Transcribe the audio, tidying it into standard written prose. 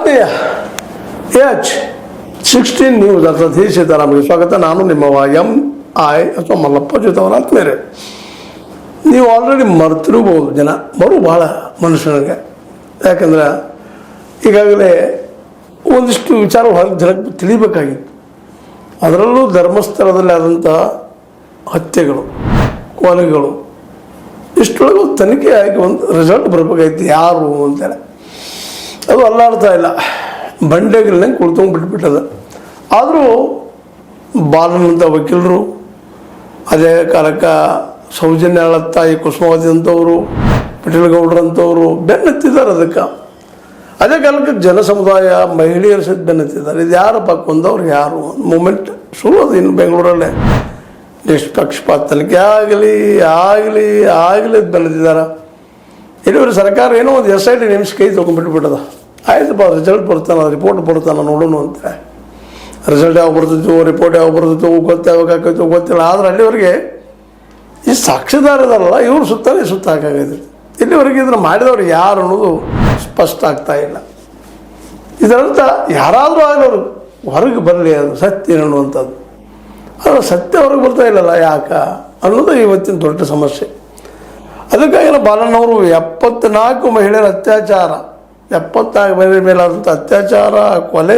ಆತ್ಮೀಯ H16 news ಅರ್ಥಾತ್ ಹಿ ಸೀತಾರಾಮಗೆ ಸ್ವಾಗತ. ನಾನು ನಿಮ್ಮವ MI ಅಥವಾ ಮಲ್ಲಪ್ಪ ಜೊತೆವರ ಆತ್ಮೀಯರೇ. ನೀವು ಆಲ್ರೆಡಿ ಮರ್ತಿರ್ಬೋದು, ಜನ ಮರು ಭಾಳ ಮನುಷ್ಯನಿಗೆ. ಯಾಕಂದ್ರೆ ಈಗಾಗಲೇ ಒಂದಿಷ್ಟು ವಿಚಾರ ಹೊರಗೆ ಜನಕ್ಕೆ ತಿಳಿಬೇಕಾಗಿತ್ತು. ಅದರಲ್ಲೂ ಧರ್ಮಸ್ಥಳದಲ್ಲಿ ಆದಂತಹ ಹತ್ಯೆಗಳು, ಕೊಲೆಗಳು, ಇಷ್ಟೊಳಗೆ ತನಿಖೆ ಆಗಿ ಒಂದು ರಿಸಲ್ಟ್ ಬರಬೇಕಾಯ್ತು ಯಾರು ಅಂತೇಳಿ. ಅದು ಅಲ್ಲಾಡ್ತಾ ಇಲ್ಲ, ಬಂಡೆಗಳನ್ನ ಕುಳ್ತಂಗೆ ಬಿಟ್ಬಿಟ್ಟದ. ಆದರೂ ಬಾಲನಂಥ ವಕೀಲರು, ಅದೇ ಕಾಲಕ್ಕೆ ಸೌಜನ್ಯ ತಾಯಿ ಕುಸುಮಾವತಿ ಅಂಥವರು, ಪಿಟೀಲಗೌಡರಂಥವರು ಬೆನ್ನತ್ತಿದ್ದಾರೆ. ಅದಕ್ಕೆ ಅದೇ ಕಾಲಕ್ಕೆ ಜನ ಸಮುದಾಯ ಮಹಿಳೆಯರು ಸಹಿತ ಬೆನ್ನತ್ತಿದ್ದಾರೆ. ಇದು ಯಾರಪ್ಪ ಕೊಂದವ್ರು ಯಾರು ಮೂಮೆಂಟ್ ಶುರು ಅದು. ಇನ್ನು ಬೆಂಗಳೂರಲ್ಲೇ ನಿಷ್ಪಕ್ಷಪಾತ ತನಿಖೆ ಆಗಲಿ ಬೆನ್ನತ್ತಿದ್ದಾರೆ. ಇಲ್ಲಿವರೆ ಸರ್ಕಾರ ಏನೋ ಒಂದು SIT ನೇಮಿಸಿ ಕೈ ತೊಗೊಂಡ್ಬಿಟ್ಬಿಟ್ಟದ. ಆಯ್ತಪ್ಪ, ರಿಸಲ್ಟ್ ಬರ್ತಾನೆ, ರಿಪೋರ್ಟ್ ಬರ್ತಾನೆ, ನೋಡೋಣ ಅಂತ. ರಿಸಲ್ಟ್ ಯಾವಾಗ ಬರ್ತಿತ್ತು, ರಿಪೋರ್ಟ್ ಯಾವಾಗ ಬರ್ತಿತ್ತು ಯಾವಾಗ ಗೊತ್ತಿಲ್ಲ. ಆದರೆ ಅಲ್ಲಿವರೆಗೆ ಈ ಸಾಕ್ಷಿದಾರದಲ್ಲ, ಇವ್ರು ಸುತ್ತಾನೆ ಸುತ್ತ ಹಾಕಾಗೈತಿ. ಇಲ್ಲಿವರೆಗೆ ಇದನ್ನು ಮಾಡಿದವ್ರು ಯಾರು ಅನ್ನೋದು ಸ್ಪಷ್ಟ ಆಗ್ತಾ ಇಲ್ಲ. ಇದರರ್ಥ ಯಾರಾದರೂ ಆಗಲವರು ಹೊರಗೆ ಬರಲಿ, ಅದು ಸತ್ಯ ಅನ್ನುವಂಥದ್ದು. ಆದರೆ ಸತ್ಯ ಹೊರಗೆ ಬರ್ತಾ ಇಲ್ಲಲ್ಲ, ಯಾಕೆ ಅನ್ನೋದು ಇವತ್ತಿನ ದೊಡ್ಡ ಸಮಸ್ಯೆ. ಅದಕ್ಕಾಗಿ ಬಾಲಣ್ಣವರು 74 ಮಹಿಳೆಯರ ಅತ್ಯಾಚಾರ, 74 ಮಹಿಳೆಯರ ಮೇಲಾದಂಥ ಅತ್ಯಾಚಾರ, ಕೊಲೆ,